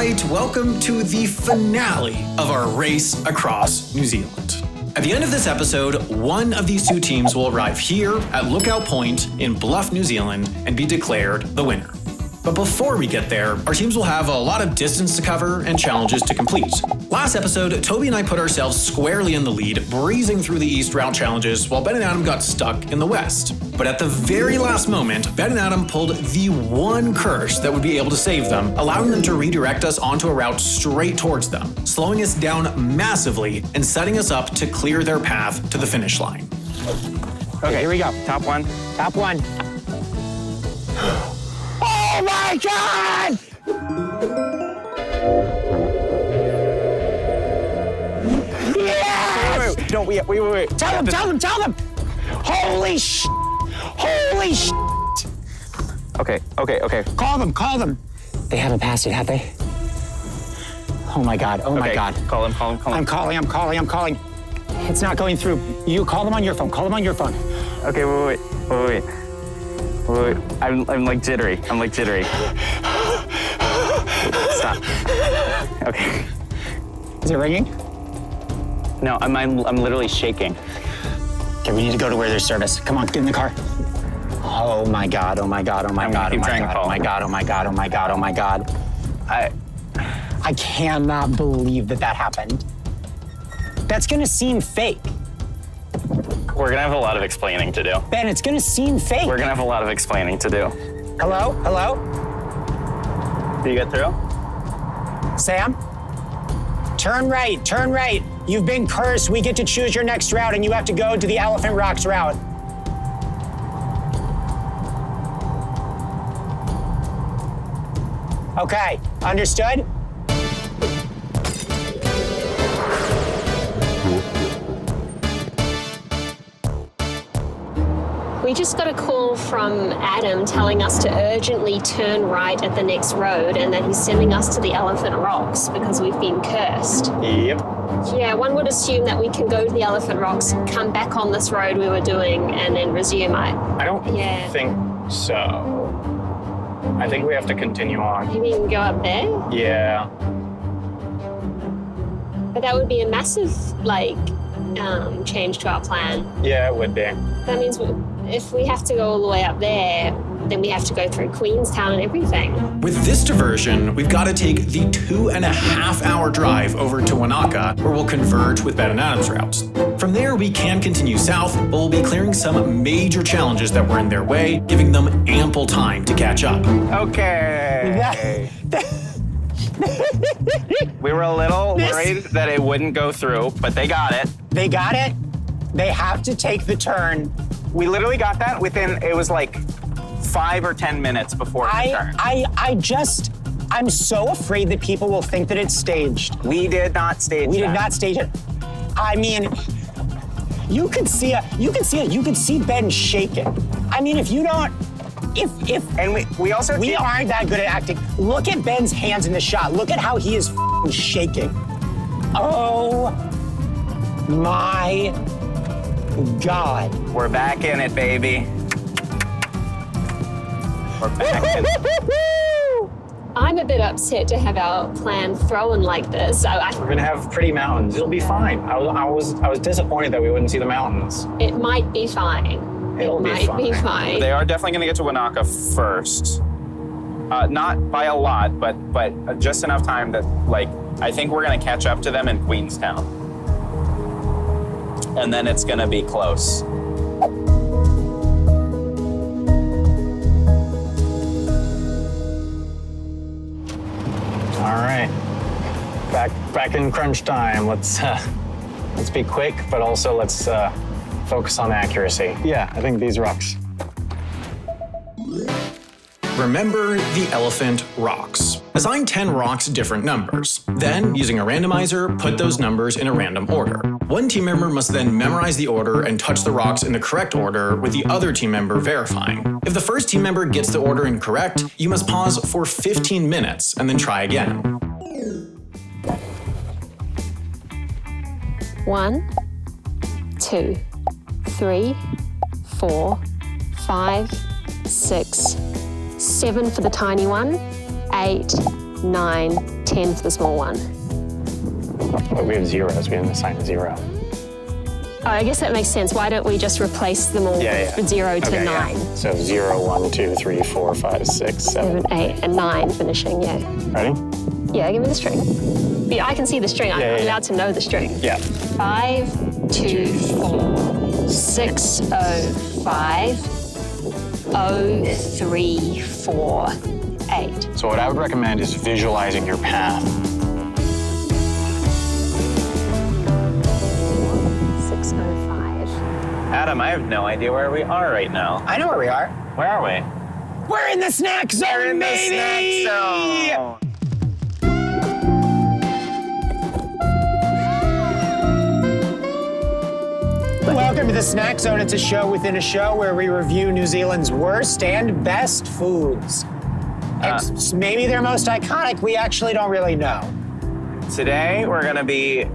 right, welcome to the finale of our race across New Zealand. At the end of this episode, one of these two teams will arrive here at Lookout Point in Bluff, New Zealand, and be declared the winner. But before we get there, our teams will have a lot of distance to cover and challenges to complete. Last episode, Toby and I put ourselves squarely in the lead, breezing through the East route challenges while Ben and Adam got stuck in the West. But at the very last moment, Ben and Adam pulled the one curse that would be able to save them, allowing them to redirect us onto a route straight towards them, slowing us down massively and setting us up to clear their path to the finish line. Okay, here we go. Top one. Top one. Oh my God! Yes! Wait. Tell them! Holy sh! Holy sh! Okay. Call them. They haven't passed it, have they? Oh my God. Okay. Call him. I'm calling. It's not going through. You call them on your phone. Okay, wait. I'm like jittery. Stop. Okay. Is it ringing? No, I'm literally shaking. Okay, we need to go to where there's service. Come on, get in the car. Oh my God. I cannot believe that happened. That's gonna seem fake. We're gonna have a lot of explaining to do. Ben, it's gonna seem fake. We're gonna have a lot of explaining to do. Hello? Do you get through? Sam? Turn right. You've been cursed. We get to choose your next route, and you have to go to the Elephant Rocks route. Okay, understood? We just got a call from Adam telling us to urgently turn right at the next road and that he's sending us to the Elephant Rocks because we've been cursed. Yep. Yeah, one would assume that we can go to the Elephant Rocks, come back on this road we were doing, and then resume. I don't think so. I think we have to continue on. You mean go up there? Yeah. But that would be a massive, change to our plan. Yeah, it would be. That means if we have to go all the way up there, then we have to go through Queenstown and everything. With this diversion, we've got to take the 2.5-hour drive over to Wanaka, where we'll converge with Ben and Adam's routes. From there, we can continue south, but we'll be clearing some major challenges that were in their way, giving them ample time to catch up. Okay. We were a little worried that it wouldn't go through, but they got it. They got it. They have to take the turn. We literally got that it was like 5 or 10 minutes before the turn. I'm so afraid that people will think that it's staged. We did not stage We did not stage it. I mean, you could see Ben shaking. I mean, we aren't that good at acting. Look at Ben's hands in the shot. Look at how he is shaking. Oh my God. We're back in it, baby. We're back in it. I'm a bit upset to have our plan thrown like this. We're gonna have pretty mountains. It'll be fine. I was disappointed that we wouldn't see the mountains. It might be fine. It'll be fine. They are definitely gonna get to Wanaka first. Not by a lot, but just enough time that, I think we're gonna catch up to them in Queenstown. And then it's gonna be close. All right. Back in crunch time. Let's be quick, but also let's focus on accuracy. Yeah, I think these rocks. Remember the Elephant Rocks. Assign 10 rocks different numbers. Then, using a randomizer, put those numbers in a random order. One team member must then memorize the order and touch the rocks in the correct order, with the other team member verifying. If the first team member gets the order incorrect, you must pause for 15 minutes and then try again. 1, 2, 3, 4, 5, 6, 7 for the tiny one, 8, 9, 10 for the small one. But we have zeros. We didn't assign a 0. Oh, I guess that makes sense. Why don't we just replace them all from 0 to 9? Yeah. So 0, 1, 2, 3, 4, 5, 6, 7. 7, 8, and 9 finishing, yeah. Ready? Yeah, give me the string. Yeah, I can see the string. I'm allowed to know the string. Yeah. 5, 2, 4, 6, 0, 5, 0, 3, 4, 8. So what I would recommend is visualizing your path. 605. Adam, I have no idea where we are right now. I know where we are. Where are we? We're in the snack zone, We're in the baby! snack zone. Welcome to the Snack Zone. It's a show within a show where we review New Zealand's worst and best foods. Maybe their most iconic, we actually don't really know. Today, we're going to be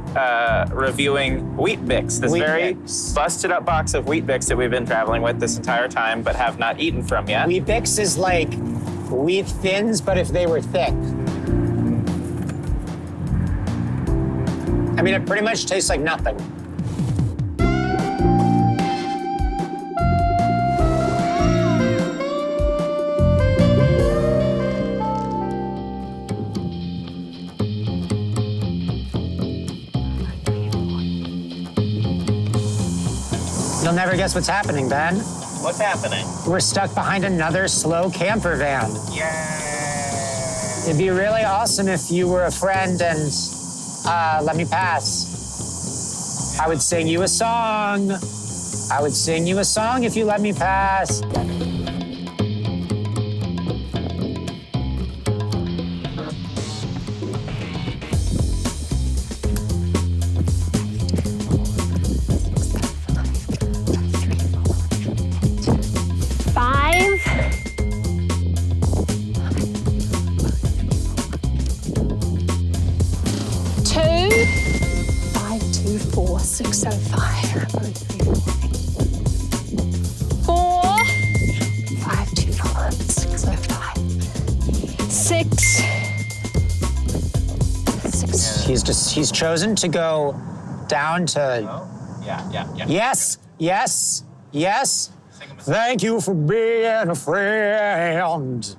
reviewing Wheat Bix, this Wheat very Bix. busted up box of Wheat Bix that we've been traveling with this entire time, but have not eaten from yet. Wheat Bix is like wheat thins, but if they were thick. I mean, it pretty much tastes like nothing. You'll never guess what's happening, Ben. What's happening? We're stuck behind another slow camper van. Yay! It'd be really awesome if you were a friend and let me pass. I would sing you a song. I would sing you a song if you let me pass. He's chosen to go down to... Oh, yeah. Yes. Thank you for being a friend.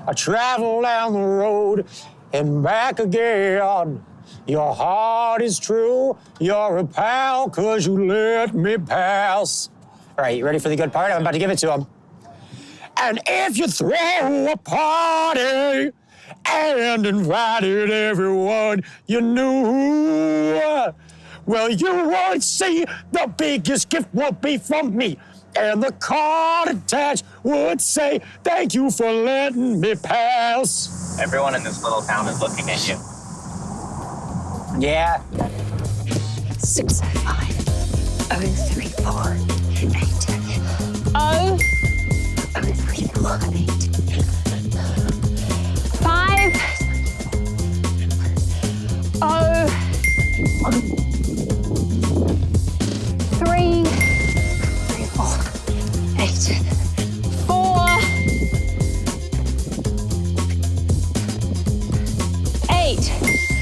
I travel down the road and back again. Your heart is true. You're a pal 'cause you let me pass. All right, you ready for the good part? I'm about to give it to him. And if you throw a party and invited everyone you knew, well, you would see the biggest gift will be from me. And the card attached would say, thank you for letting me pass. Everyone in this little town is looking at you. Yeah. 605 034 8 0 034 8 5 0 3 4 8 4 8.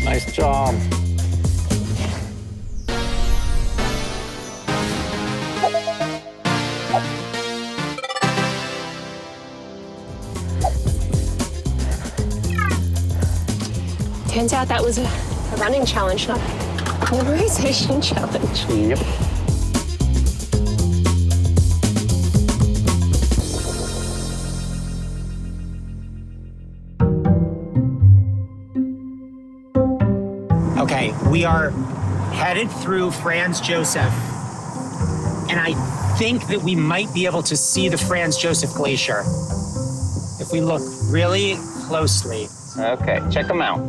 Nice job. Turns out that was a running challenge, not a memorization challenge. Yep. Okay, we are headed through Franz Josef, and I think that we might be able to see the Franz Josef Glacier if we look really closely. Okay, check them out.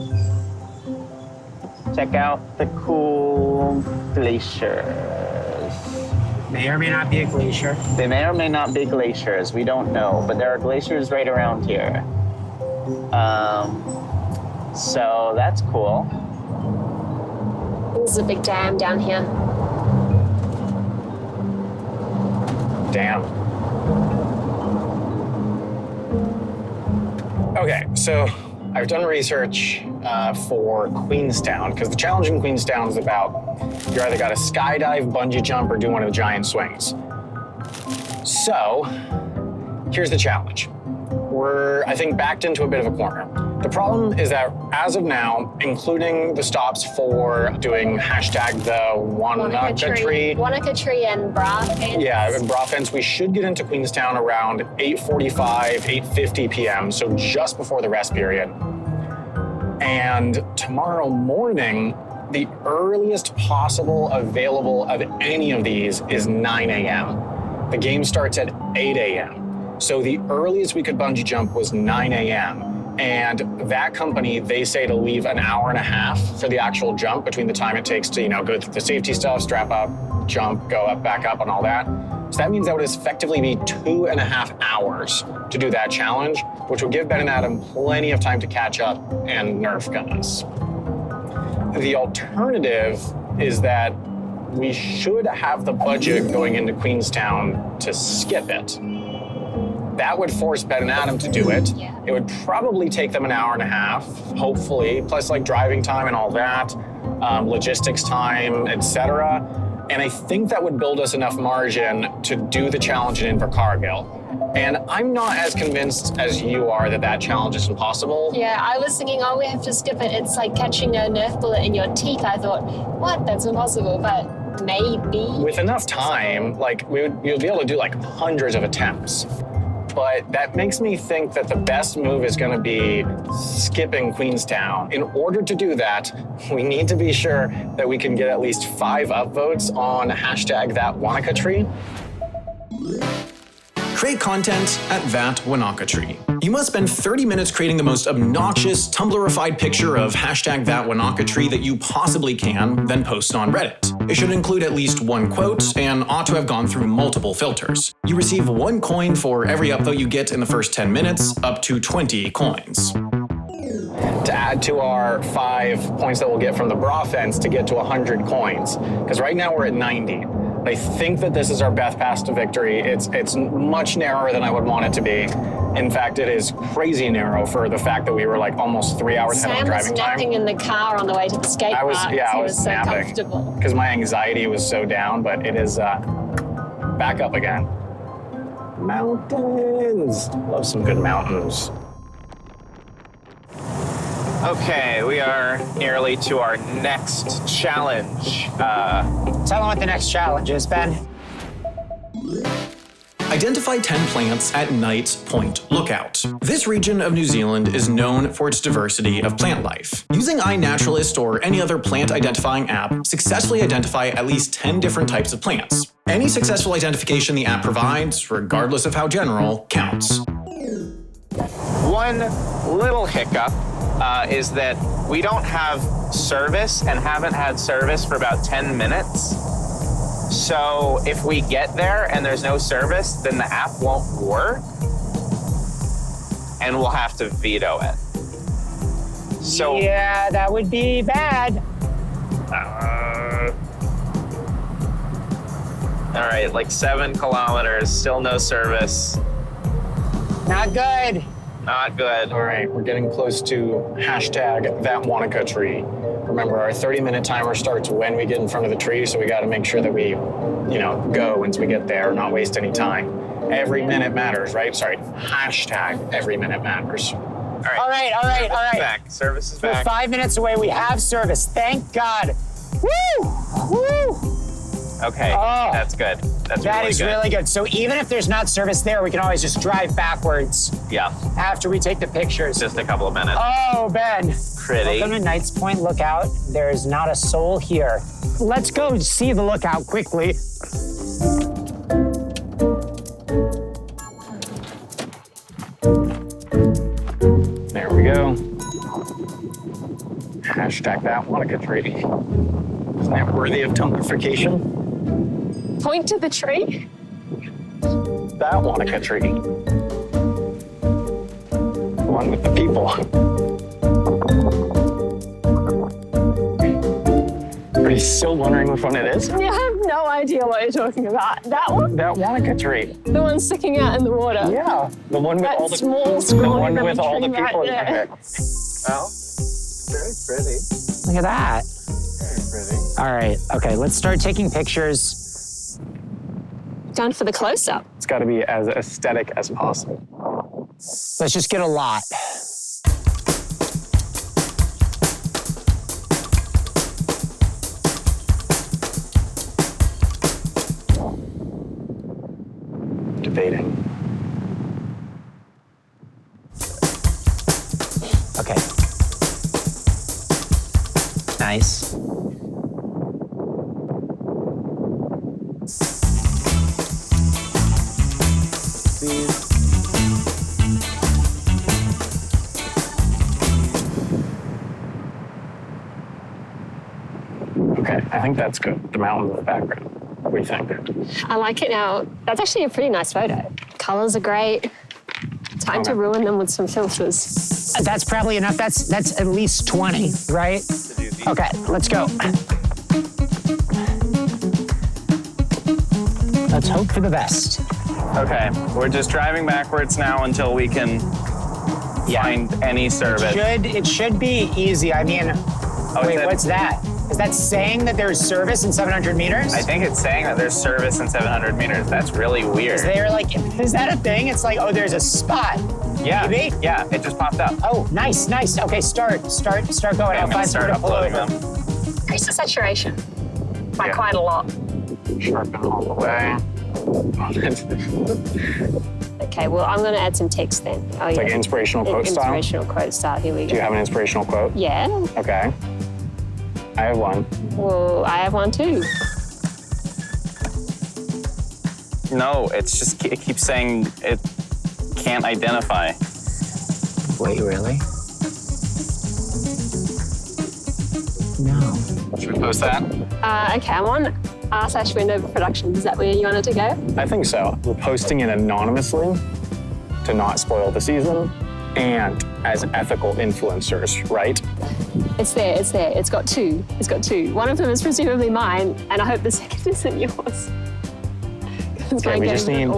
Check out the cool glaciers. May or may not be a glacier. They may or may not be glaciers, we don't know, but there are glaciers right around here. So that's cool. There's a big dam down here. Damn. Okay, so I've done research for Queenstown, because the challenge in Queenstown is about you either got to skydive, bungee jump, or do one of the giant swings. So, here's the challenge. We're, I think, backed into a bit of a corner. The problem is that as of now, including the stops for doing hashtag the Wanaka tree. Wanaka tree and bra fence. Yeah, and bra fence, we should get into Queenstown around 8:45, 8:50 p.m., so just before the rest period. And tomorrow morning, the earliest possible available of any of these is 9 a.m. The game starts at 8 a.m. So the earliest we could bungee jump was 9 a.m. And that company, they say to leave an hour and a half for the actual jump between the time it takes to, go through the safety stuff, strap up, jump, go up, back up, and all that. So that means that would effectively be 2.5 hours to do that challenge, which would give Ben and Adam plenty of time to catch up and Nerf gun us. The alternative is that we should have the budget going into Queenstown to skip it. That would force Ben and Adam to do it. Yeah. It would probably take them an hour and a half, hopefully, plus like driving time and all that, logistics time, etc. And I think that would build us enough margin to do the challenge in Invercargill. And I'm not as convinced as you are that challenge is impossible. Yeah, I was thinking, we have to skip it. It's like catching a Nerf bullet in your teeth. I thought, what? That's impossible. But maybe. With enough time, you'd be able to do hundreds of attempts. But that makes me think that the best move is going to be skipping Queenstown. In order to do that, we need to be sure that we can get at least 5 upvotes on hashtag that Wanaka tree. Create content at that Wanaka tree. You must spend 30 minutes creating the most obnoxious, Tumblrified picture of hashtag that Wanaka tree that you possibly can, then post on Reddit. It should include at least 1 quote and ought to have gone through multiple filters. You receive 1 coin for every upvote you get in the first 10 minutes, up to 20 coins. To add to our 5 points that we'll get from the bra fence to get to 100 coins, because right now we're at 90. I think that this is our best path to victory. It's much narrower than I would want it to be. In fact, it is crazy narrow for the fact that we were almost 3 hours ahead on driving time. Sam was napping in the car on the way to the skate park. I was so napping comfortable. because my anxiety was so down, but it is back up again. Mountains. Love some good mountains. Okay, we are nearly to our next challenge. Tell them what the next challenge is, Ben. Identify 10 plants at Night Point Lookout. This region of New Zealand is known for its diversity of plant life. Using iNaturalist or any other plant identifying app, successfully identify at least 10 different types of plants. Any successful identification the app provides, regardless of how general, counts. One little hiccup is that we don't have service and haven't had service for about 10 minutes. So if we get there and there's no service, then the app won't work and we'll have to veto it. So Yeah, that would be bad. all right, 7 kilometers, still no service. Not good. Not good. All right, we're getting close to hashtag that Wanaka tree. Remember, our 30-minute timer starts when we get in front of the tree, so we got to make sure that we, go once we get there, not waste any time. Every minute matters, right? Sorry, hashtag every minute matters. All right. All right. Back. Service is We're back. 5 minutes away. We have service. Thank God. Woo! Okay, Oh. that's good. That That really good. So even if there's not service there, we can always just drive backwards Yeah, after we take the pictures. just a couple of minutes. Oh, Ben. Pretty. Welcome to Knight's Point Lookout. There's not a soul here. Let's go see the lookout quickly. There we go. Hashtag that Wanaka tree. Isn't that worthy of tumblification? Point to the tree. That Wanaka tree. The one with the people. Pretty you still wondering which one it is? Yeah, I have no idea what you're talking about. That one? That Wanaka tree. The one sticking out in the water? Yeah, the one with That all the small, the one with all the tree people right in there. it. Well, very pretty. Look at that. Very pretty. All right, okay, let's start taking pictures. Done for the close-up. It's got to be as aesthetic as possible. Let's just get a lot. Debating. Okay. Nice. Okay, I think that's good. The mountains in the background. What do you think? I like it now. That's actually a pretty nice photo. Colors are great. Time to ruin them with some filters. That's probably enough. That's at least 20, right? Okay, let's go. Let's hope for the best. Okay, we're just driving backwards now until we can find any service. It should be easy. I mean, wait, what's that? Is that saying that there's service in 700 meters? I think it's saying that there's service in 700 meters. That's really weird. Is that a thing? It's like, oh, there's a spot. Yeah, Maybe? yeah, it just popped up. Oh, nice. Okay, start going. Okay, I'm gonna start uploading them. Increase the saturation by Yeah. quite a lot. Sharpen all the way. Okay, well, I'm going to add some text then. Oh, yeah. Like inspirational quote style? Inspirational quote style. Here we go. Do you have an inspirational quote? Yeah. Okay. I have one. Well, I have one too. No, it's just, it keeps saying it can't identify. Wait, really? No. Should we post that? Okay, I'm on r/window productions. Is that where you wanted to go? I think so. We're posting it anonymously to not spoil the season and as ethical influencers, right? It's there. It's got two. One of them is presumably mine, and I hope the second isn't yours. Okay, we just need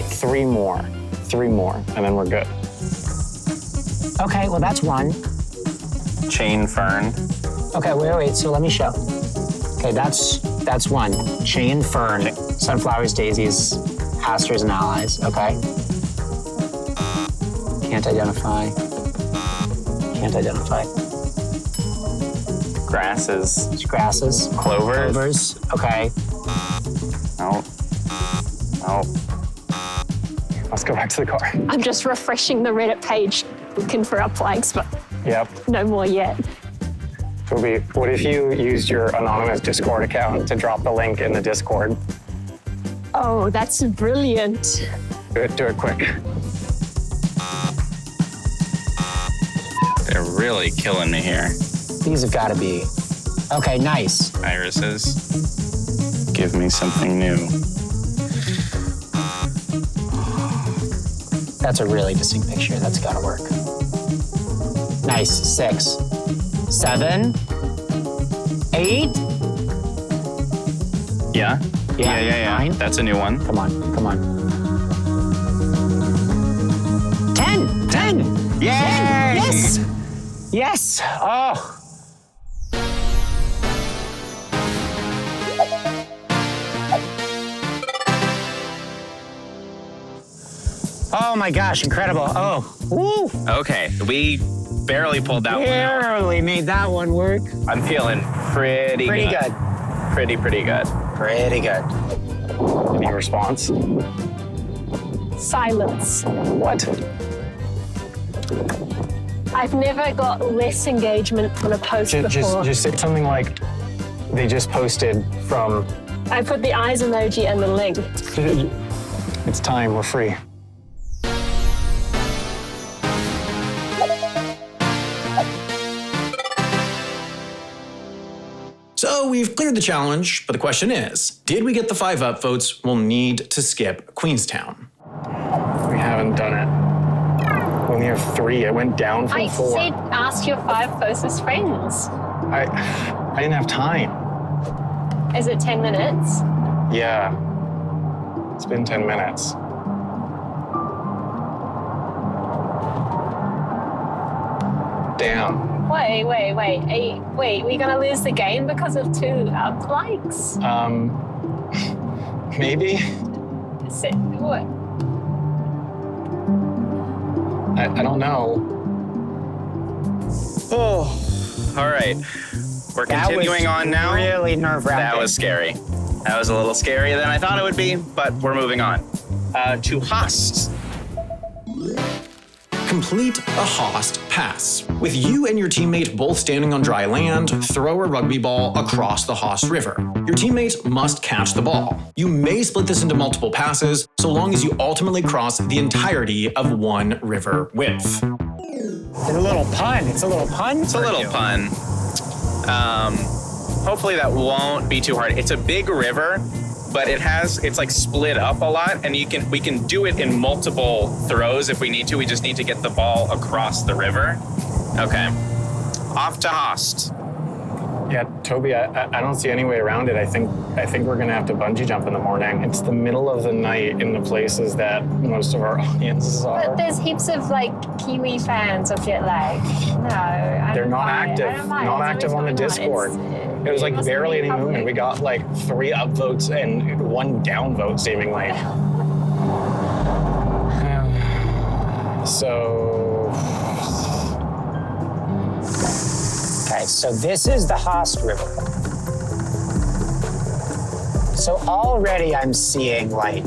three more, and then we're good. Okay, well, that's one. Chain fern. Okay, wait, so let me show. Okay, that's one. Chain fern, sunflowers, daisies, asters, and allies. Okay. Can't identify. Grasses. Grasses. Clovers. Okay. No. Let's go back to the car. I'm just refreshing the Reddit page, looking for up likes, but Yep. no more yet. Toby, what if you used your anonymous Discord account to drop the link in the Discord? Oh, that's brilliant. Do it quick. They're really killing me here. These have got to be. Okay, nice. Irises. Give me something new. That's a really distinct picture. That's got to work. Nice. 6, 7, 8. Yeah? Yeah. 9. That's a new one. Come on. 10. Yay! Yes. Oh. Oh my gosh, incredible. Oh. Woo. Okay, we barely pulled that one out. Barely made that one work. I'm feeling pretty good. good. Pretty good. Pretty good. Any response? Silence. What? I've never got less engagement on a post before. Just say something like, they just posted from. I put the eyes emoji and the link. It's time, we're free. So we've cleared the challenge, but the question is, did we get the 5 upvotes we'll need to skip Queenstown? We haven't done it. We only have 3. It went down from 4. I said ask your 5 closest friends. I didn't have time. Is it 10 minutes? Yeah. It's been 10 minutes. Damn. Wait. We're gonna lose the game because of 2 likes? Maybe? What? I don't know. Oh, all right. We're continuing on now. Really nerve-wracking. That was scary. That was a little scarier than I thought it would be, but we're moving on. To Haast. Complete a Haast pass. With you and your teammate both standing on dry land, throw a rugby ball across the Haast River. Your teammate must catch the ball. You may split this into multiple passes, so long as you ultimately cross the entirety of one river width. It's a little pun. It's a little pun. It's a little pun. Hopefully that won't be too hard. It's a big river, but it's like split up a lot, and we can do it in multiple throws if we need to. We just need to get the ball across the river. Okay. Off to Haast. Yeah, Toby, I don't see any way around it. I think we're gonna have to bungee jump in the morning. It's the middle of the night in the places that most of our audiences are. But there's heaps of like Kiwi fans of jet lag. No, They're not active on the Discord. It was like barely any movement. We got like 3 upvotes and 1 downvote seemingly. So. Okay, so this is the Haast River. So already I'm seeing like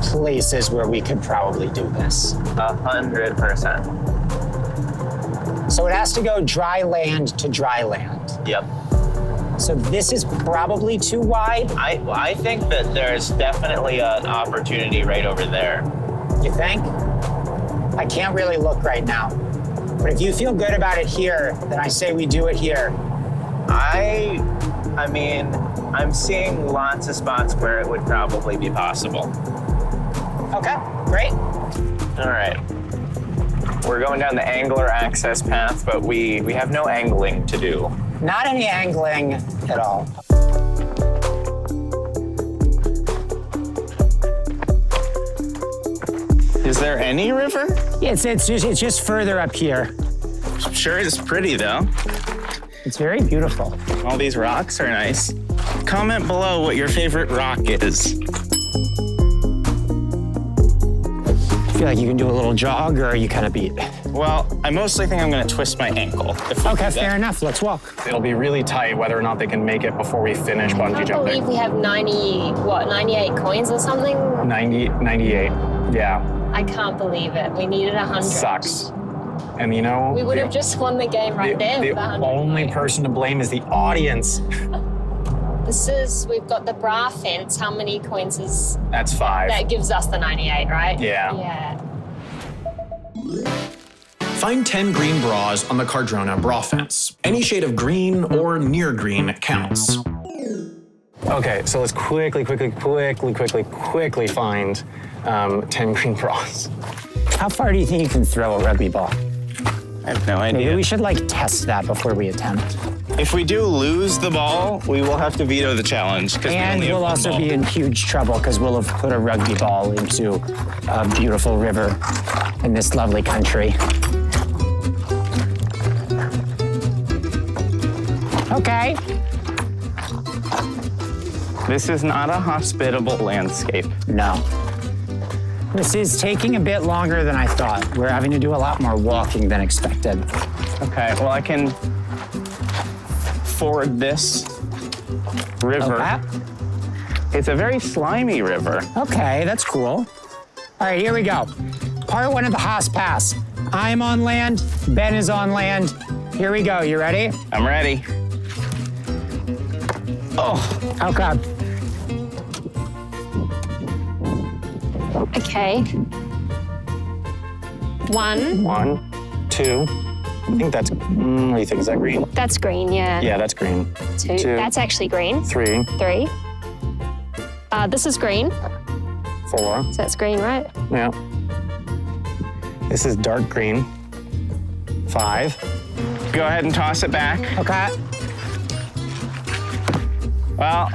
places where we could probably do this. 100%. So it has to go dry land to dry land. Yep. So this is probably too wide. I think that there's definitely an opportunity right over there. You think? I can't really look right now. But if you feel good about it here, then I say we do it here. I mean, I'm seeing lots of spots where it would probably be possible. Okay, great. All right. We're going down the angler access path, but we have no angling to do. Not any angling at all. Is there any river? Yeah, it's just further up here. Sure is pretty, though. It's very beautiful. All these rocks are nice. Comment below what your favorite rock is. I feel like you can do a little jog, or are you kind of beat? Well, I mostly think I'm going to twist my ankle. Okay, fair enough. Let's walk. It'll be really tight whether or not they can make it before we finish bungee I jumping. believe we have 98 coins or something. 98. Yeah. I can't believe it. We needed 100. Sucks. And you know, We would have just won the game right there the with 100. only person to blame is the audience. We've got the bra fence. How many coins is That's 5. that? Gives us the 98, right? Yeah. Yeah. Find 10 green bras on the Cardrona bra fence. Any shade of green or near green counts. Okay, so let's quickly find 10 green bras. How far do you think you can throw a rugby ball? I have no idea. Maybe we should like test that before we attempt. If we do lose the ball, we will have to veto the challenge. And we'll also be in huge trouble because we'll have put a rugby ball into a beautiful river in this lovely country. Okay. This is not a hospitable landscape. No. This is taking a bit longer than I thought. We're having to do a lot more walking than expected. Okay, well, I can ford this river. Okay. It's a very slimy river. Okay, that's cool. All right, here we go. Part 1 of the Haast Pass. I'm on land, Ben is on land. Here we go, you ready? I'm ready. Oh. Okay. Okay. 1. 1, 2. I think that's. What do you think? Is that green? That's green, yeah. Yeah, that's green. 2. That's actually green. 3, 3. This is green. 4. So that's green, right? Yeah. This is dark green. 5. Go ahead and toss it back. Okay. Well,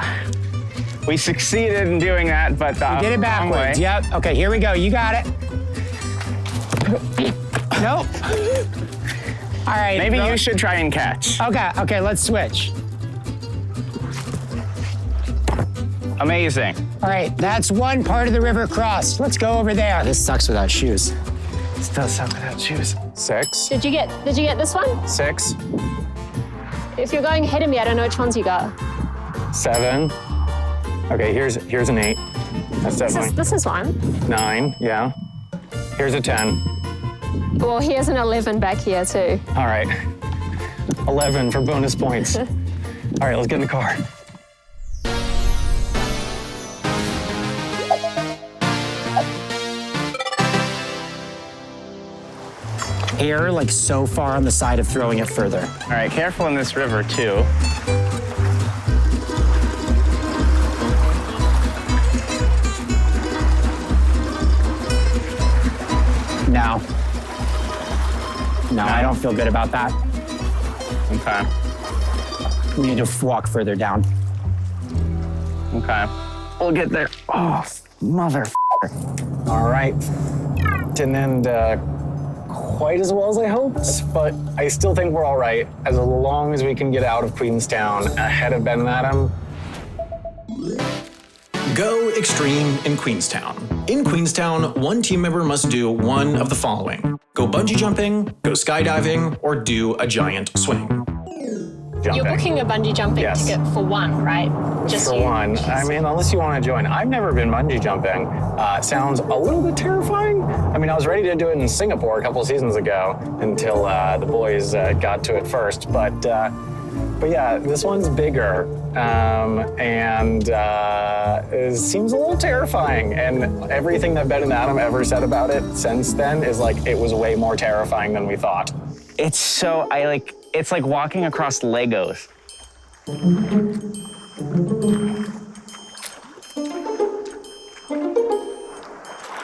we succeeded in doing that, but Get it backwards. Yep. Okay, here we go. You got it. Nope. All right. Maybe you should try and catch. Okay, let's switch. Amazing. All right, that's one part of the river crossed. Let's go over there. This sucks without shoes. This does suck without shoes. 6. Did you get this one? 6. If you're going ahead of me, I don't know which ones you got. 7. Okay, here's an 8. That's definitely This is one. 9. Yeah. Here's a 10. Well, here's an 11 back here too. All right. 11 for bonus points. All right, let's get in the car. Air like so far on the side of throwing it further. All right, careful in this river too. No, I don't feel good about that. Okay. We need to walk further down. Okay. We'll get there. Oh, mother. All right. Didn't end quite as well as I hoped, but I still think we're all right as long as we can get out of Queenstown ahead of Ben and Adam. Go extreme in Queenstown. In Queenstown, one team member must do one of the following: go bungee jumping, go skydiving, or do a giant swing. Jumping. You're booking a bungee jumping Yes. ticket for one, right? Just For you. one. I mean, unless you want to join. I've never been bungee jumping. Sounds a little bit terrifying. I mean, I was ready to do it in Singapore a couple of seasons ago until the boys got to it first. But yeah, this one's bigger. And it seems a little terrifying. And everything that Ben and Adam ever said about it since then is like, it was way more terrifying than we thought. It's so, it's like walking across Legos.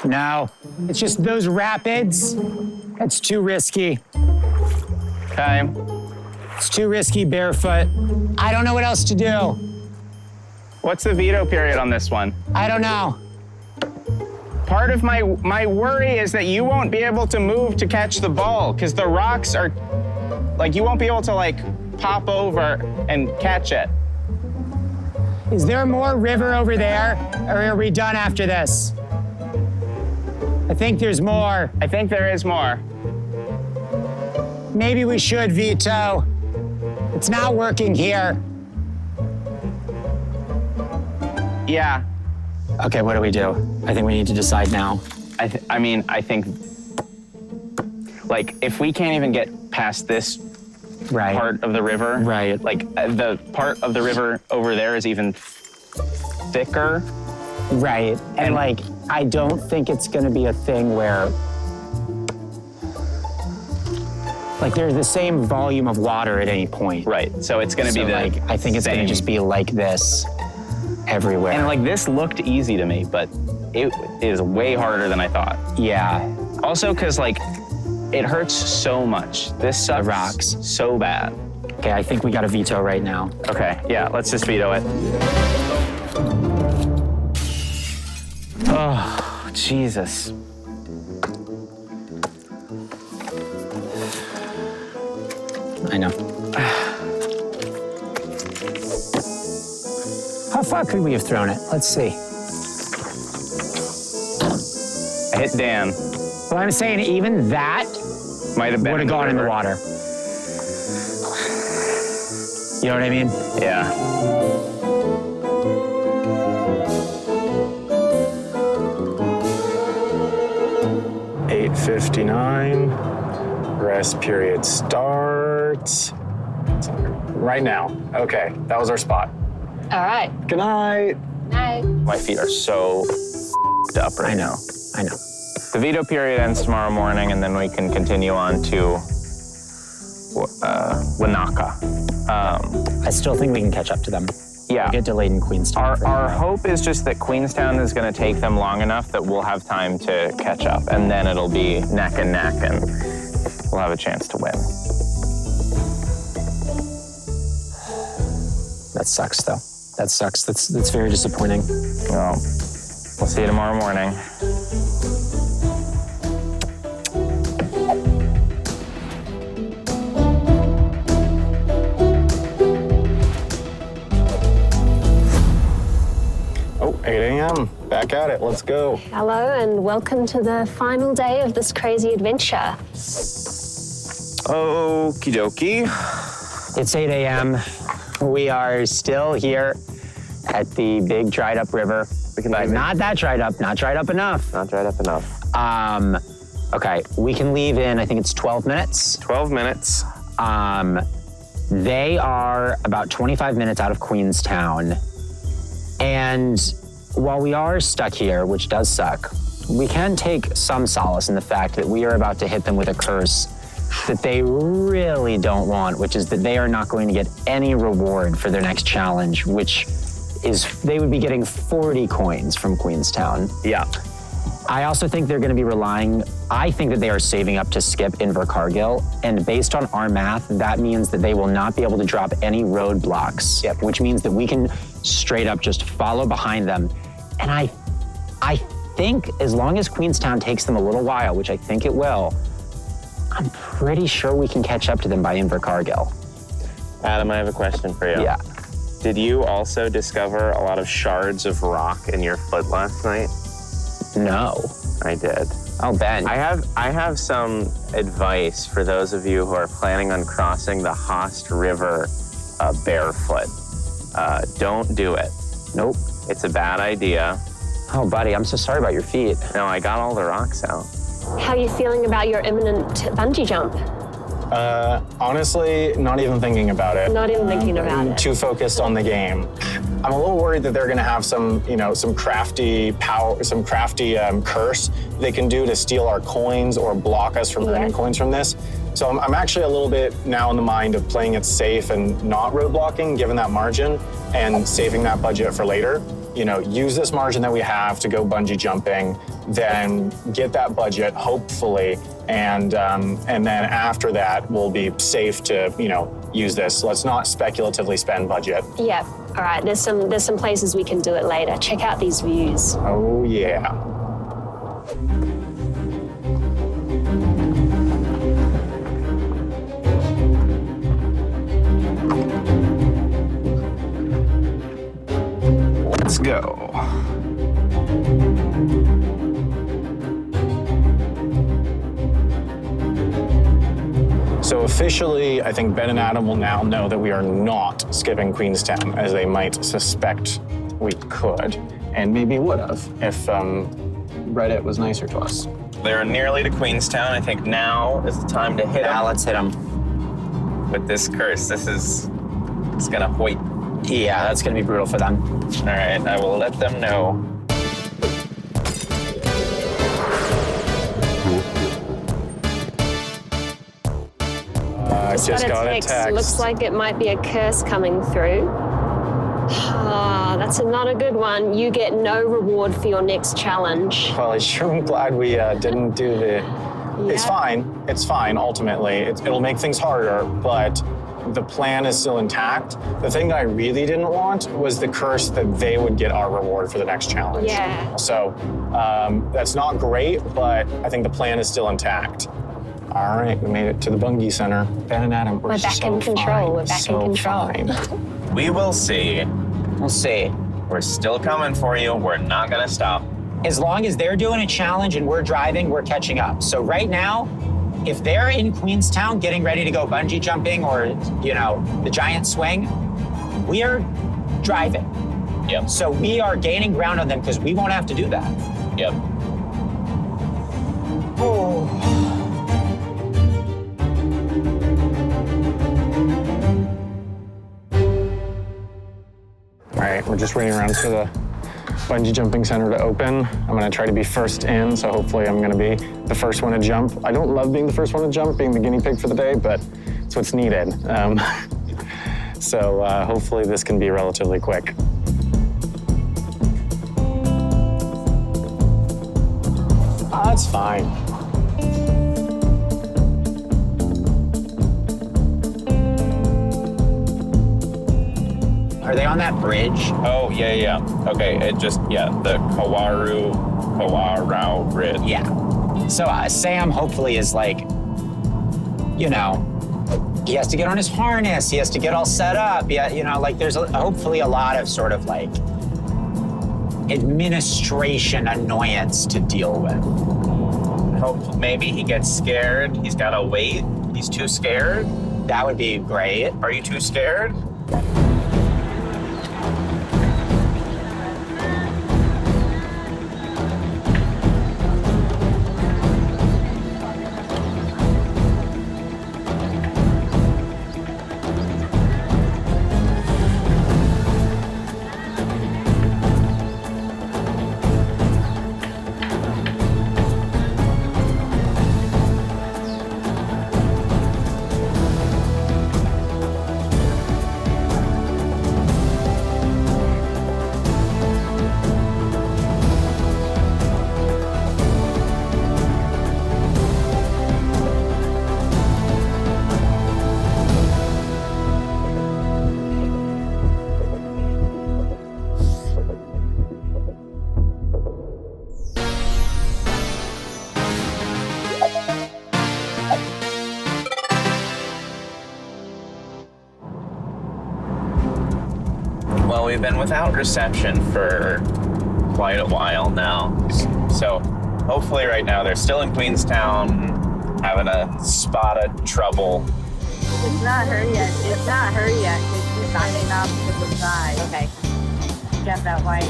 No, it's just those rapids. That's too risky. Okay. It's too risky barefoot. I don't know what else to do. What's the veto period on this one? I don't know. Part of my worry is that you won't be able to move to catch the ball because the rocks are, like, you won't be able to, like, pop over and catch it. Is there more river over there, or are we done after this? I think there's more. I think there is more. Maybe we should veto. It's not working here. Yeah. Okay, what do we do? I think we need to decide now. I think, like, if we can't even get past this Right. part of the river, Right. like, the part of the river over there is even thicker. Right. And like, I don't think it's gonna be a thing where, like, there's the same volume of water at any point. Right. So it's going to be So, the like, I think it's gonna same. just be like this everywhere. And like this looked easy to me, but it is way harder than I thought. Yeah. Also, because like it hurts so much. This sucks rocks. so bad. Okay, I think we got a veto right now. Okay, yeah, let's just veto it. Oh, Jesus. I know. How far could we have thrown it? Let's see. I hit Dan. Well, I'm saying even that Might have been would have gone in the river. water. You know what I mean? Yeah. $8:59. Rest period starts right now. Okay, that was our spot. All right. Good night. Night. My feet are so up right now. I know. The veto period ends tomorrow morning, and then we can continue on to Wanaka. I still think we can catch up to them. Yeah. We'll get delayed in Queenstown. Our hope is just that Queenstown is going to take them long enough that we'll have time to catch up, and then it'll be neck and neck, and we'll have a chance to win. That sucks, though. That sucks. That's very disappointing. Well, we'll see you tomorrow morning. Oh, 8 a.m. Back at it. Let's go. Hello and welcome to the final day of this crazy adventure. Okie dokie. It's 8 a.m. We are still here at the big dried up river. But not that dried up, not dried up enough. Not dried up enough. Okay, we can leave in, I think it's 12 minutes. 12 minutes. They are about 25 minutes out of Queenstown. And while we are stuck here, which does suck, we can take some solace in the fact that we are about to hit them with a curse that they really don't want, which is that they are not going to get any reward for their next challenge, which is they would be getting 40 coins from Queenstown. Yeah. I also think they're going to be I think that they are saving up to skip Invercargill, and based on our math, that means that they will not be able to drop any roadblocks, which means that we can straight up just follow behind them. And I think as long as Queenstown takes them a little while, which I think it will, I'm pretty sure we can catch up to them by Invercargill. Adam, I have a question for you. Yeah. Did you also discover a lot of shards of rock in your foot last night? No. I did. Oh, Ben. I have some advice for those of you who are planning on crossing the Haast River barefoot. Don't do it. Nope. It's a bad idea. Oh, buddy, I'm so sorry about your feet. No, I got all the rocks out. How are you feeling about your imminent bungee jump? Honestly, not even thinking about it. Not even thinking about it. Too focused on the game. I'm a little worried that they're going to have some crafty curse they can do to steal our coins or block us from earning coins from this. So I'm actually a little bit now in the mind of playing it safe and not roadblocking, given that margin, and saving that budget for later. Use this margin that we have to go bungee jumping, then get that budget, hopefully, and then after that, we'll be safe to, use this. Let's not speculatively spend budget. Yeah. All right. There's some places we can do it later. Check out these views. Oh yeah. Let's go. So officially, I think Ben and Adam will now know that we are not skipping Queenstown, as they might suspect we could, and maybe would have if Reddit was nicer to us. They're nearly to Queenstown. I think now is the time to hit them. Yeah, let's hit them. With this curse, it's gonna hoit. Yeah, that's gonna be brutal for them. All right, I will let them know. I just got a text. Looks like it might be a curse coming through. Ah, that's not a good one. You get no reward for your next challenge. Well, I sure am glad we didn't do the... It's fine. It's fine, ultimately. It'll make things harder, but the plan is still intact. The thing that I really didn't want was the curse that they would get our reward for the next challenge. Yeah. So that's not great, but I think the plan is still intact. All right, we made it to the bungee center. Ben and Adam, we're back so in control. fine. We're back in control. Fine. We will see. We'll see. We're still coming for you. We're not gonna stop. As long as they're doing a challenge and we're driving, we're catching up. So right now, if they're in Queenstown getting ready to go bungee jumping or, the giant swing, we are driving. Yep. So we are gaining ground on them because we won't have to do that. Yep. Oh. All right, we're just waiting around for the bungee jumping center to open. I'm gonna try to be first in, so hopefully I'm gonna be the first one to jump. I don't love being the first one to jump, being the guinea pig for the day, but it's what's needed. So hopefully this can be relatively quick. That's fine. Are they on that bridge? Oh, yeah. Okay, the Kawarau Bridge. Yeah. So Sam hopefully is like, you know, he has to get on his harness. He has to get all set up. Yeah, you know, like there's hopefully a lot of sort of like administration annoyance to deal with. Hope maybe he gets scared. He's got to wait. He's too scared. That would be great. Are you too scared? Well, we've been without reception for quite a while now. So hopefully right now they're still in Queenstown, having a spot of trouble. It's not her yet. It's not her yet. It's signing up to the side. Okay. Get that white.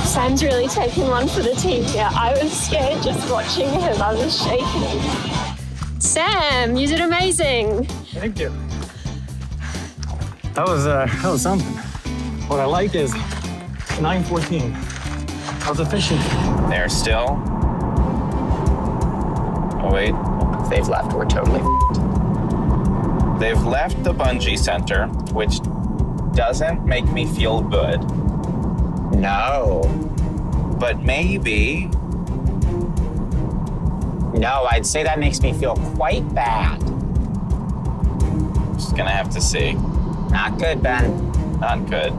Sam's really taking one for the team. Yeah, I was scared just watching him. I was shaking. Sam, you did amazing. Thank you. That was something. What I like is 9:14. I was efficient. They're still. Oh, wait. If they've left, we're totally They've left the bungee center, which doesn't make me feel good. No. But maybe. No, I'd say that makes me feel quite bad. Just gonna have to see. Not good, Ben. Not good.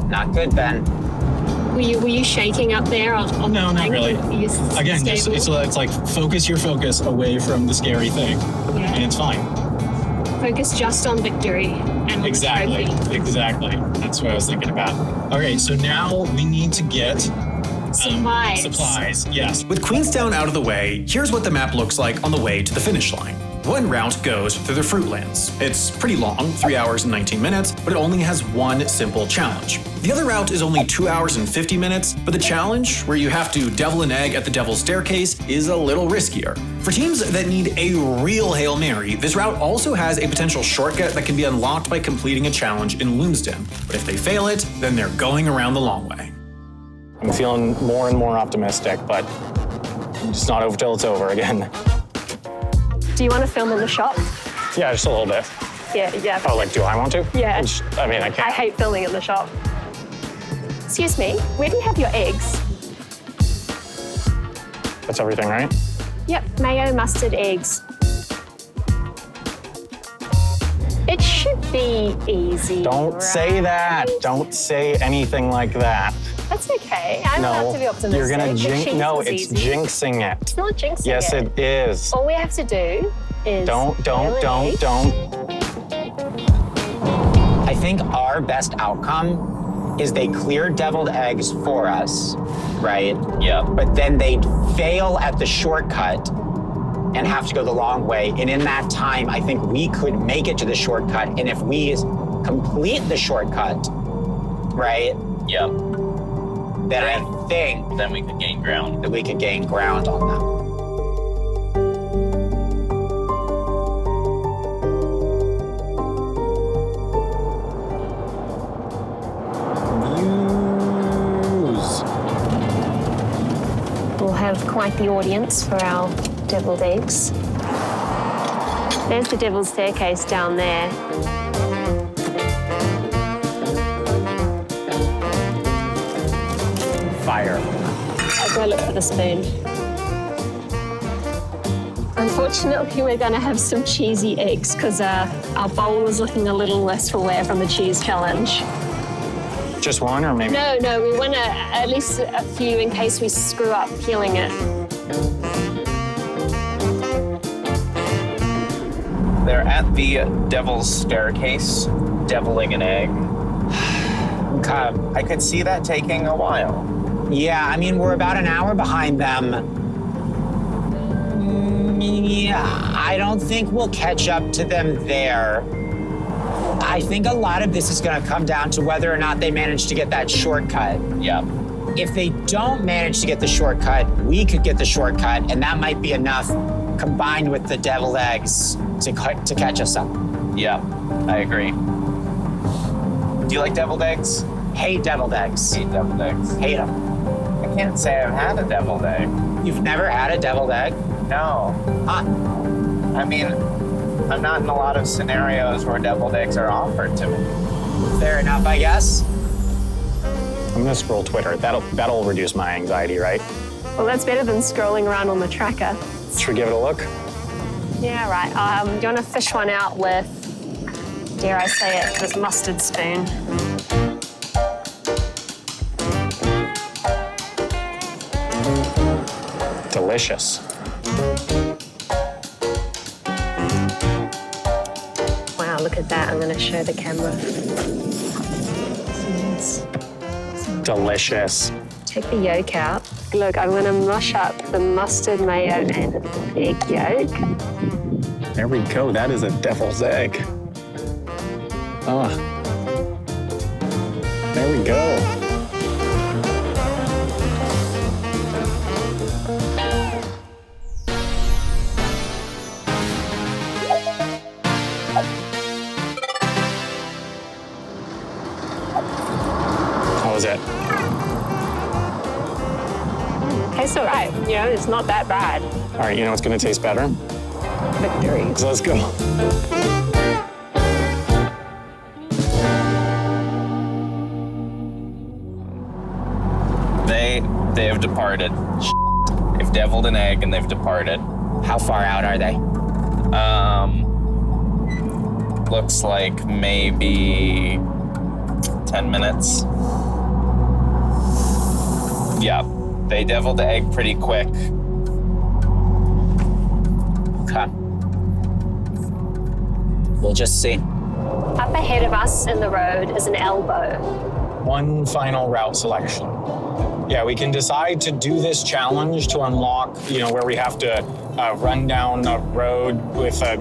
Not good, Ben. Were you shaking up there on No, the not thing? really. Were you Again, just, stable? it's like focus your focus away from the scary thing, Yeah. and it's fine. Focus just on victory and on Exactly. the trophy. Exactly. That's what I was thinking about. Okay, so now we need to get Supplies. supplies. Yes. With Queenstown out of the way, here's what the map looks like on the way to the finish line. One route goes through the Fruitlands. It's pretty long, 3 hours and 19 minutes, but it only has one simple challenge. The other route is only 2 hours and 50 minutes, but the challenge, where you have to devil an egg at the Devil's Staircase, is a little riskier. For teams that need a real Hail Mary, this route also has a potential shortcut that can be unlocked by completing a challenge in Loomsden. But if they fail it, then they're going around the long way. I'm feeling more and more optimistic, but it's not over till it's over again. Do you want to film in the shop? Yeah, just a little bit. Yeah. Oh, like, do I want to? Yeah. I mean, I I can't. hate filming in the shop. Excuse me, where do you have your eggs? That's everything, right? Yep, mayo, mustard, eggs. It should be easy. Don't say that. right? Don't say anything like that. That's okay. I'm allowed to be optimistic. You're gonna The jinx. cheese No, is it's easy. jinxing it. It's not jinxing Yes, it. it is. All we have to do is Don't. I think our best outcome is they clear deviled eggs for us, right? Yeah. But then they'd fail at the shortcut and have to go the long way. And in that time, I think we could make it to the shortcut. And if we complete the shortcut, right, Yeah. then I think Then we could gain ground. that we could gain ground on them. We'll have quite the audience for our deviled eggs. There's the Devil's Staircase down there. Fire. I'll go look for the spoon. Unfortunately, we're going to have some cheesy eggs because our bowl is looking a little less for wear from the cheese challenge. Just one or maybe? No, we want at least a few in case we screw up peeling it. They're at the Devil's Staircase, deviling an egg. I could see that taking a while. Yeah, I mean, we're about an hour behind them. Yeah, I don't think we'll catch up to them there. I think a lot of this is going to come down to whether or not they manage to get that shortcut. Yeah. If they don't manage to get the shortcut, we could get the shortcut, and that might be enough combined with the deviled eggs to catch us up. Yeah, I agree. Do you like deviled eggs? Hate deviled eggs. Hate deviled eggs. Hate them. I can't say I've had a deviled egg. You've never had a deviled egg? No. Huh. I mean, I'm not in a lot of scenarios where deviled eggs are offered to me. Fair enough, I guess. I'm gonna scroll Twitter. That'll reduce my anxiety, right? Well, that's better than scrolling around on the tracker. Should we give it a look? Yeah, right. Do you want to fish one out with, dare I say it, this mustard spoon? Delicious. Wow, look at that. I'm going to show the camera. Delicious. Take the yolk out. Look, I'm going to mush up the mustard, mayo, and egg yolk. There we go. That is a devil's egg. There we go. How was it? Tastes all right. You know, it's not that bad. All right, you know what's gonna taste better? Victory. So let's go. They have departed. They've deviled an egg and they've departed. How far out are they? Looks like maybe 10 minutes. Yeah, they deviled the egg pretty quick. Okay. We'll just see. Up ahead of us in the road is an elbow. One final route selection. Yeah, we can decide to do this challenge to unlock, where we have to run down a road with a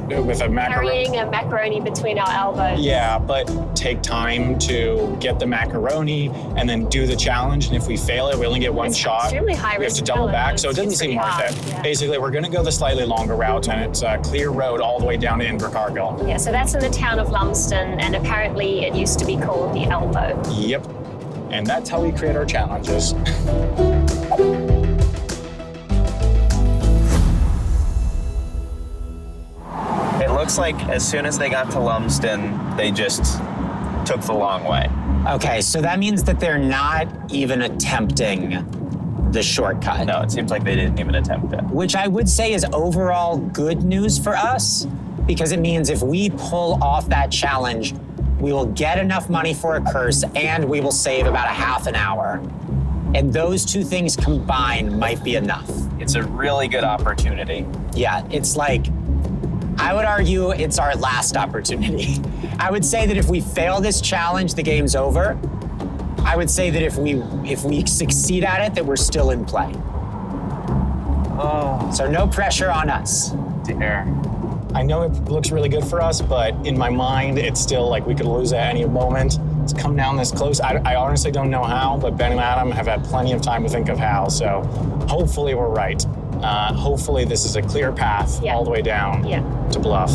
macaroni. Carrying a macaroni between our elbows. Yeah, but take time to get the macaroni and then do the challenge. And if we fail it, we only get one It's shot. extremely high We have to risk double back, challenge. so it doesn't It's seem pretty worth hard, it. yeah. Basically, we're going to go the slightly longer route, and it's a clear road all the way down to Invercargill. Yeah, so that's in the town of Lumsden, and apparently it used to be called the Elbow. Yep. And that's how we create our challenges. It looks like as soon as they got to Lumsden, they just took the long way. Okay, so that means that they're not even attempting the shortcut. No, it seems like they didn't even attempt it. Which I would say is overall good news for us, because it means if we pull off that challenge, we will get enough money for a curse and we will save about a half an hour. And those two things combined might be enough. It's a really good opportunity. Yeah, it's like, I would argue it's our last opportunity. I would say that if we fail this challenge, the game's over. I would say that if we succeed at it, that we're still in play. Oh, So no pressure on us. dear. I know it looks really good for us, but in my mind, it's still like we could lose at any moment. It's come down this close. I honestly don't know how, but Ben and Adam have had plenty of time to think of how, so hopefully we're right. Hopefully this is a clear path Yeah. all the way down Yeah. to Bluff.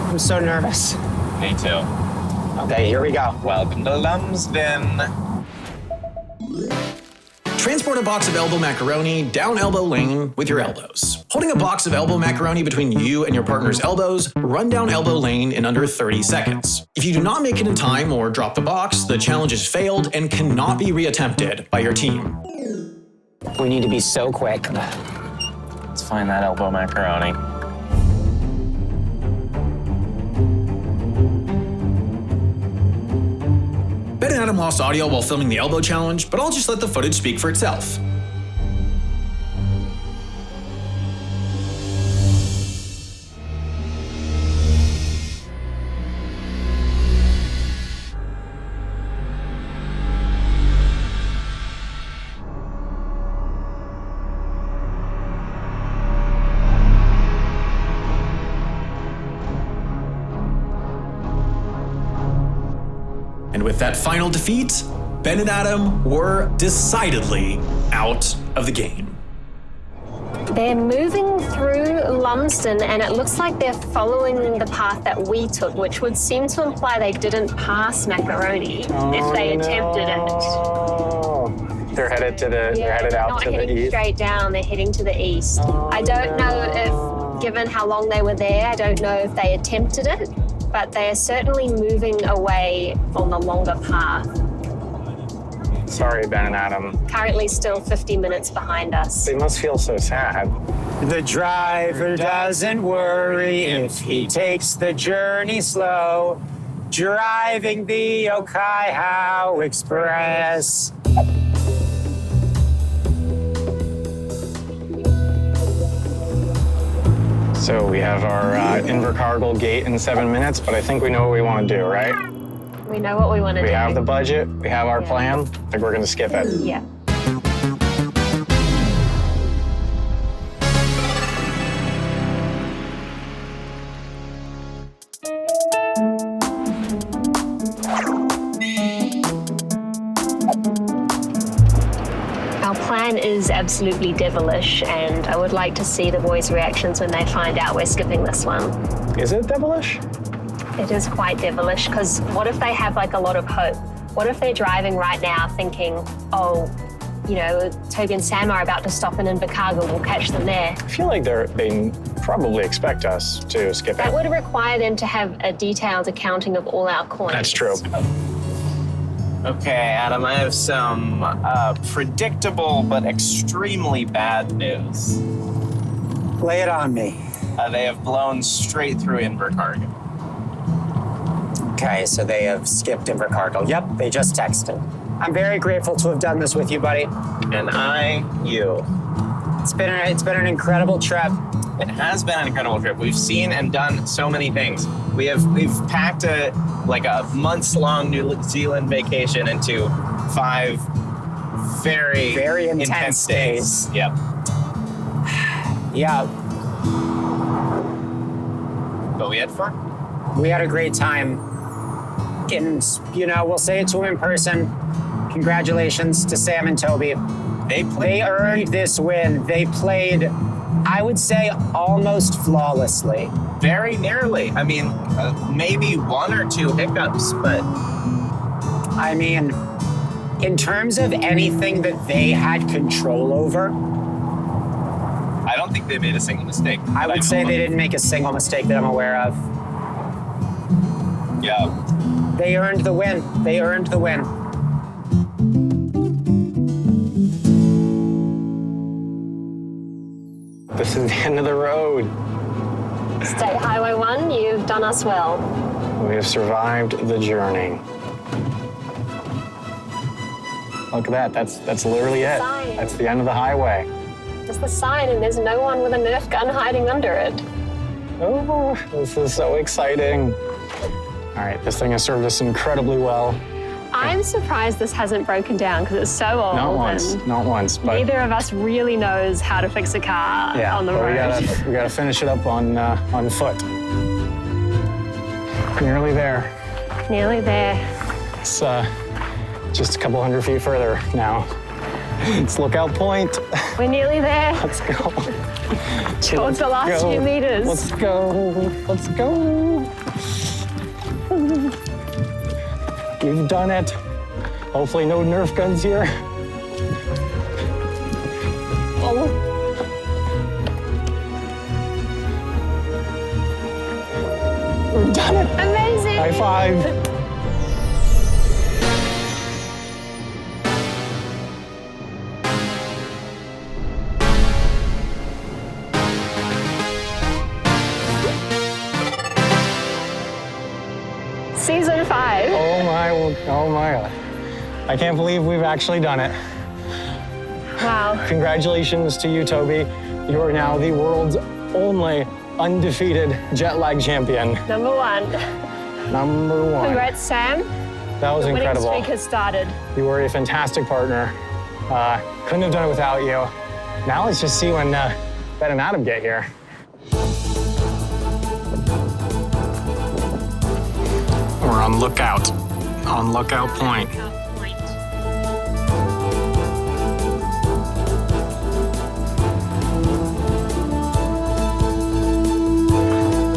I'm so nervous. Me too. Okay, here we go. Welcome to Lumsden. Transport a box of elbow macaroni down elbow lane with your elbows. Holding a box of elbow macaroni between you and your partner's elbows, run down elbow lane in under 30 seconds. If you do not make it in time or drop the box, the challenge is failed and cannot be reattempted by your team. We need to be so quick. Let's find that elbow macaroni. Ben and Adam lost audio while filming the elbow challenge, but I'll just let the footage speak for itself. And with that final defeat, Ben and Adam were decidedly out of the game. They're moving through Lumsden, and it looks like they're following the path that we took, which would seem to imply they didn't pass Macaroni if they attempted it. They're headed to the. They're headed out to the east. Not heading straight down. They're heading to the east. I don't know if, given how long they were there, I don't know if they attempted it, but they are certainly moving away on the longer path. Sorry, Ben and Adam. Currently still 50 minutes behind us. They must feel so sad. The driver doesn't worry if he takes the journey slow, driving the Okai Express. So we have our Invercargill gate in 7 minutes, but I think we know what we want to do, right? We know what we want to do. We have the budget, we have our plan. I think we're going to skip it. Yeah. Our plan is absolutely devilish, and I would like to see the boys' reactions when they find out we're skipping this one. Is it devilish? It is quite devilish, because what if they have like a lot of hope? What if they're driving right now thinking, oh, you know, Toby and Sam are about to stop in Invercargill, we'll catch them there. I feel like they probably expect us to skip That it. would require them to have a detailed accounting of all our coins. That's true. Okay, Adam, I have some predictable but extremely bad news. Lay it on me. They have blown straight through Invercargill. Okay, so they have skipped Invercargill. Yep, they just texted. I'm very grateful to have done this with you, buddy. And you. It's been an incredible trip. It has been an incredible trip. We've seen and done so many things. We've packed a months-long New Zealand vacation into 5 very intense days. Yep. Yeah, But we had fun. we had a great time. And, you know, we'll say it to them in person. Congratulations to Sam and Toby. They earned this win. They played, I would say, almost flawlessly. Very nearly. I mean, maybe 1 or 2 hiccups, but I mean, in terms of anything that they had control over, I don't think they made a single mistake. I would say they didn't make a single mistake that I'm aware of. Yeah. They earned the win. They earned the win. This is the end of the road. State Highway 1, you've done us well. We have survived the journey. Look at that. That's literally it. Sign. That's the end of the highway. Just the sign, and there's no one with a Nerf gun hiding under it. Oh, this is so exciting. All right, this thing has served us incredibly well. I'm surprised this hasn't broken down because it's so old. Not once, but neither of us really knows how to fix a car on the but road. we gotta finish it up on foot. Nearly there. Nearly there. It's just a couple hundred feet further now. It's Lookout Point. We're nearly there. Let's go. Towards the last few meters. Let's go. Let's go. We've done it. Hopefully no Nerf guns here. We've done it. Amazing. High five. Season 5. Oh my. I can't believe we've actually done it. Wow. Congratulations to you, Toby. You are now the world's only undefeated jet lag champion. Number 1. Number 1. Congrats, Sam. That was The winning incredible. streak has started. You were a fantastic partner. Couldn't have done it without you. Now let's just see when Ben and Adam get here. We're on lookout point.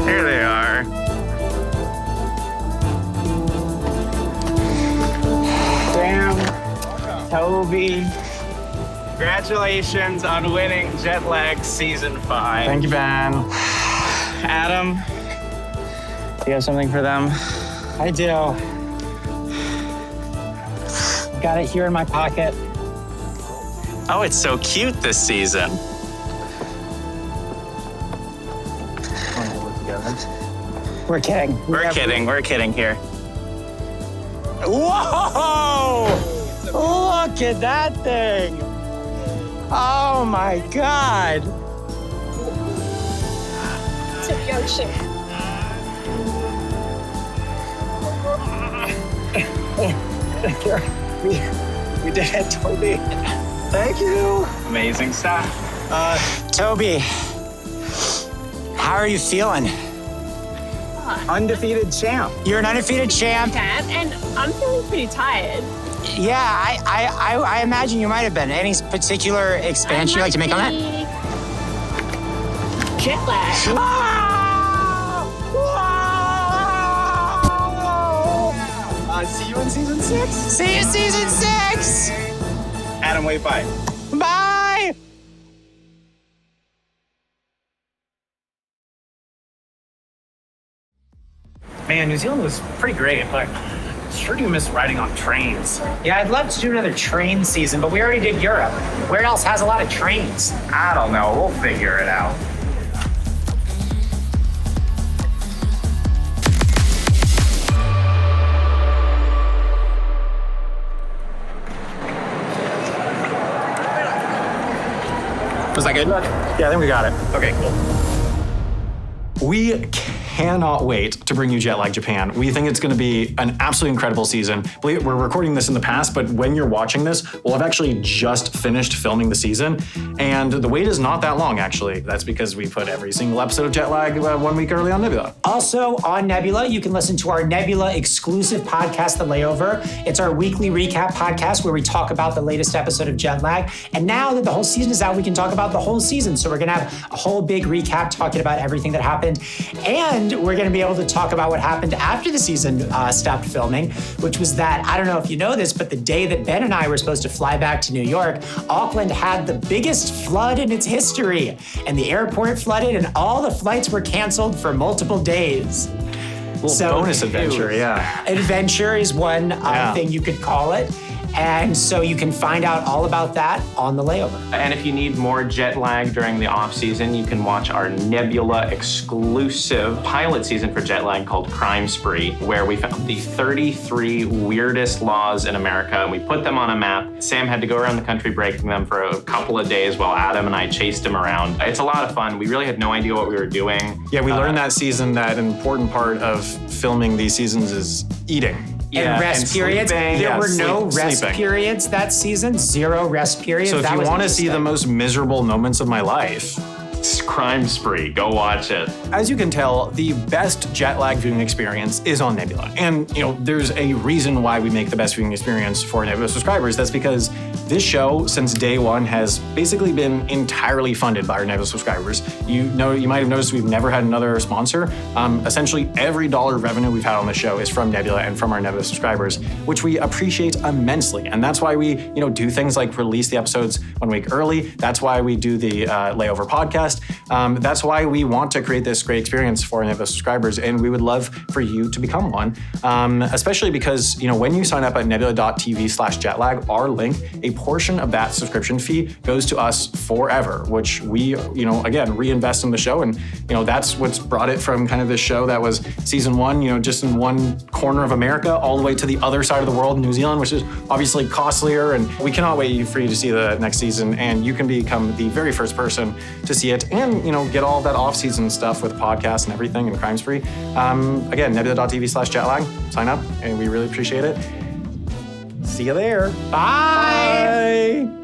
Here they are. Sam, Toby, congratulations on winning Jet Lag Season 5. Thank you, Ben. Adam, do you have something for them? I do. Got it here in my pocket. Oh, it's so cute this season. We're kidding. We're kidding here. Whoa! Look at that thing. Oh my God. To the ocean. We did it, Toby. Thank you. Amazing stuff. Toby, how are you feeling? Undefeated champ. You're an undefeated champ. Sam, and I'm feeling pretty tired. Yeah, I imagine you might have been. Any particular expansion you'd like to make on that? Jet lag. See you in Season 6. See you Season 6. Adam, wave bye. Bye. Man, New Zealand was pretty great, but I sure do miss riding on trains. Yeah, I'd love to do another train season, but we already did Europe. Where else has a lot of trains? I don't know. We'll figure it out. Was that good? Yeah, I think we got it. Okay, cool. We cannot wait to bring you Jet Lag Japan. We think it's going to be an absolutely incredible season. We're recording this in the past, but when you're watching this, we'll have actually just finished filming the season. And the wait is not that long, actually. That's because we put every single episode of Jet Lag 1 week early on Nebula. Also on Nebula, you can listen to our Nebula exclusive podcast, The Layover. It's our weekly recap podcast where we talk about the latest episode of Jet Lag. And now that the whole season is out, we can talk about the whole season. So we're going to have a whole big recap talking about everything that happened. And we're going to be able to talk about what happened after the season stopped filming, which was that, I don't know if you know this, but the day that Ben and I were supposed to fly back to New York, Auckland had the biggest flood in its history. And the airport flooded and all the flights were canceled for multiple days. Little bonus adventure, yeah. Adventure is one thing you could call it. And so you can find out all about that on The Layover. And if you need more jet lag during the off season, you can watch our Nebula exclusive pilot season for jet lag called Crime Spree, where we found the 33 weirdest laws in America and we put them on a map. Sam had to go around the country breaking them for a couple of days while Adam and I chased him around. It's a lot of fun. We really had no idea what we were doing. Yeah, we learned that season that an important part of filming these seasons is eating. And rest periods. sleeping. There were no sleeping. rest periods that season. 0 rest periods. So if That you was want to see the interesting. most miserable moments of my life, Crime Spree. Go watch it. As you can tell, the best jet lag viewing experience is on Nebula. And, there's a reason why we make the best viewing experience for Nebula subscribers. That's because this show, since day one, has basically been entirely funded by our Nebula subscribers. You might have noticed we've never had another sponsor. Essentially, every dollar of revenue we've had on the show is from Nebula and from our Nebula subscribers, which we appreciate immensely. And that's why we, do things like release the episodes 1 week early. That's why we do the layover podcast. That's why we want to create this great experience for our Nebula subscribers, and we would love for you to become one. Especially because, when you sign up at nebula.tv/jetlag, our link, a portion of that subscription fee goes to us forever, which we, again, reinvest in the show. And, that's what's brought it from kind of this show that was season 1, just in one corner of America, all the way to the other side of the world, New Zealand, which is obviously costlier. And we cannot wait for you to see the next season. And you can become the very first person to see it and, get all that off-season stuff with podcasts and everything and Crime Spree. Again, nebula.tv/jetlag, sign up, and we really appreciate it. See you there. Bye. Bye.